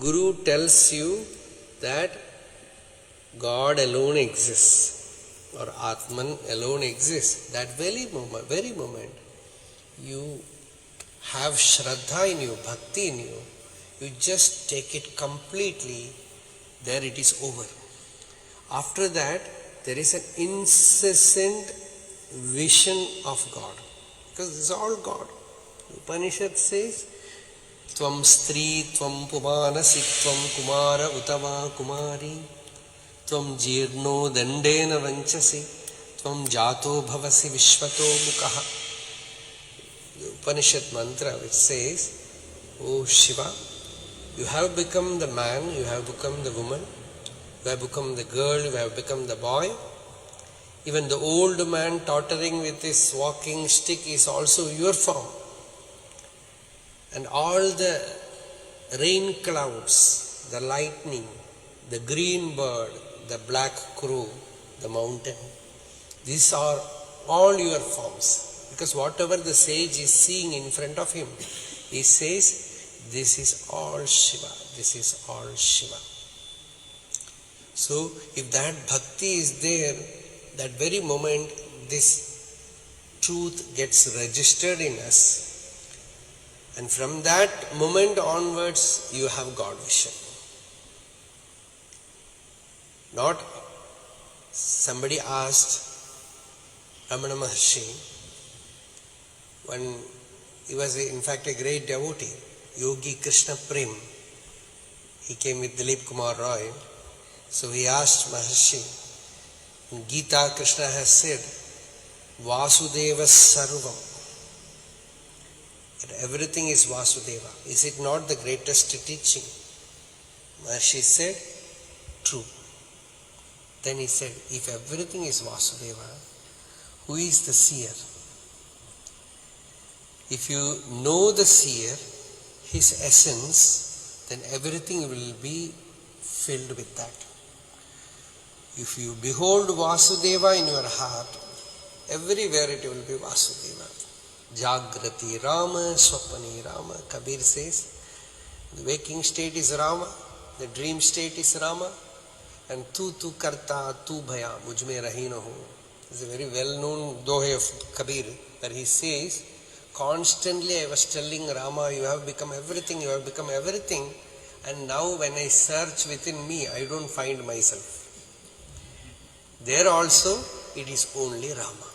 Guru tells you that God alone exists or Atman alone exists, that very moment you have Shraddha in you, Bhakti in you, you just take it completely, there it is over. After that, there is an incessant vision of God, because this is all God. Upanishad says, Tvam Stri, Tvam Pumanasi, Tvam Kumara Utama Kumari, Tvam Jirno Dandena Vanchasi, Tvam Jato Bhavasi Vishwato Mukaha. The Upanishad mantra which says, O Shiva, you have become the man, you have become the woman, you have become the girl, you have become the boy. Even the old man tottering with his walking stick is also your form. And all the rain clouds, the lightning, the green bird, the black crow, the mountain, these are all your forms. Because whatever the sage is seeing in front of him, he says, this is all Shiva, this is all Shiva. So, if that bhakti is there, that very moment this truth gets registered in us. And from that moment onwards, you have God vision. Not somebody asked Ramana maharshi, when he was in fact a great devotee, Yogi Krishna Prem, he came with Dilip Kumar Roy. So he asked Maharshi, in Gita Krishna has said, Vasudeva Sarvam, that everything is Vasudeva. Is it not the greatest teaching? Maharshi said, true. Then he said, if everything is Vasudeva, who is the seer? If you know the seer, his essence, then everything will be filled with that. If you behold Vasudeva in your heart, everywhere it will be Vasudeva. Jagrati Rama, Swapani Rama. Kabir says, the waking state is Rama, the dream state is Rama, and tu karta, tu bhaya, mujhme rahi na ho. It's a very well-known dohe of Kabir, where he says, constantly I was telling Rama, you have become everything, you have become everything, and now when I search within me, I don't find myself. There also, it is only Rama.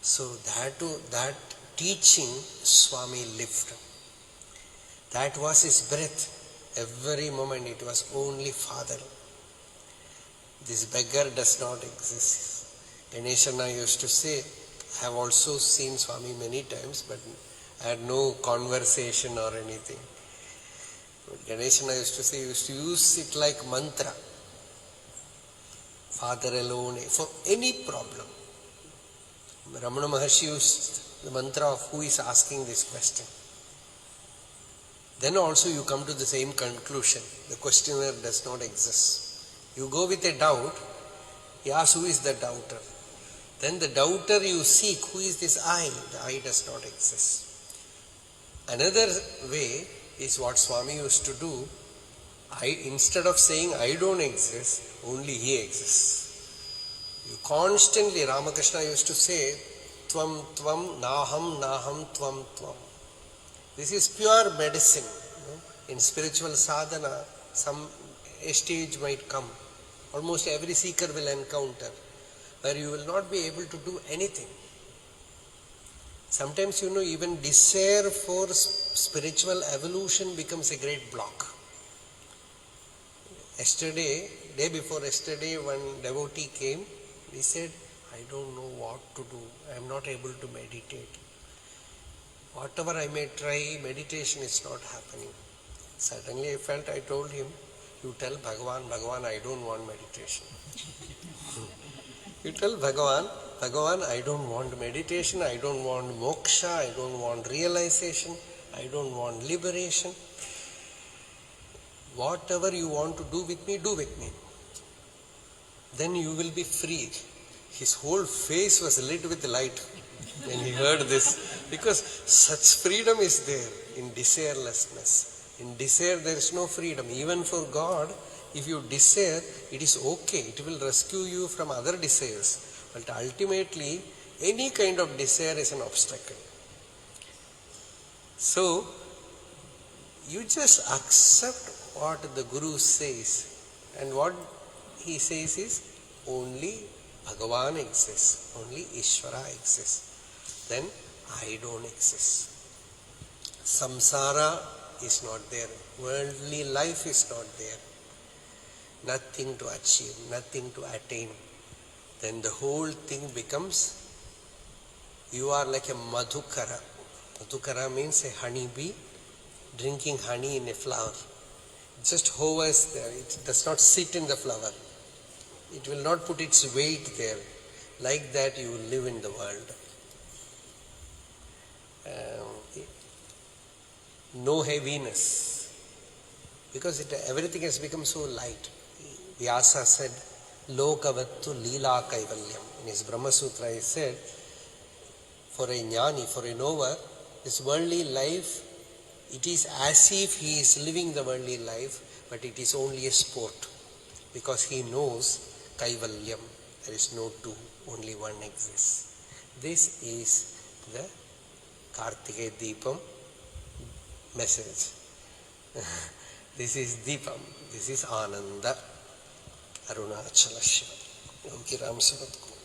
So that teaching Swami lived. That was his breath. Every moment it was only Father. This beggar does not exist. Ganeshana used to say, I have also seen Swami many times, but I had no conversation or anything. But Ganeshana used to say, he used to use it like mantra. Father alone, for any problem. Ramana Maharshi used the mantra of who is asking this question. Then also you come to the same conclusion. The questioner does not exist. You go with a doubt, he asks who is the doubter. Then the doubter you seek, who is this I? The I does not exist. Another way is what Swami used to do. Instead of saying I don't exist, only he exists. You constantly, Ramakrishna used to say, Tvam, Tvam, Naham, Naham, Tvam, Tvam. This is pure medicine. In spiritual sadhana, a stage might come. Almost every seeker will encounter, where you will not be able to do anything. Sometimes, even desire for spiritual evolution becomes a great block. Day before yesterday, one devotee came. He said, I don't know what to do. I am not able to meditate. Whatever I may try, meditation is not happening. Suddenly I told him, you tell Bhagavan, I don't want meditation. You tell Bhagavan, I don't want meditation, I don't want moksha, I don't want realization, I don't want liberation. Whatever you want to do with me, do with me. Then you will be free. His whole face was lit with light when he heard this, because such freedom is there in desirelessness. In desire there is no freedom. Even for God, if you desire, it is okay. It will rescue you from other desires. But ultimately, any kind of desire is an obstacle. So, you just accept what the Guru says. And what he says is, only Bhagavan exists. Only Ishvara exists. Then, I don't exist. Samsara is not there. Worldly life is not there. Nothing to achieve, nothing to attain. Then the whole thing becomes, you are like a madhukara. Madhukara means a honeybee drinking honey in a flower. It just hovers there. It does not sit in the flower. It will not put its weight there. Like that you will live in the world. No heaviness, because everything has become so light. Vyasa said, Lokavattu Leela Kaivalyam. In his Brahma Sutra he said, for a jnani, for a knower, this worldly life, it is as if he is living the worldly life, but it is only a sport, because he knows Kaivalyam. There is no two, only one exists. This is the Kartikeya Deepam message. This is Deepam. This is Ananda. Arunachala Shiva. Yogi Ramsuratkumar.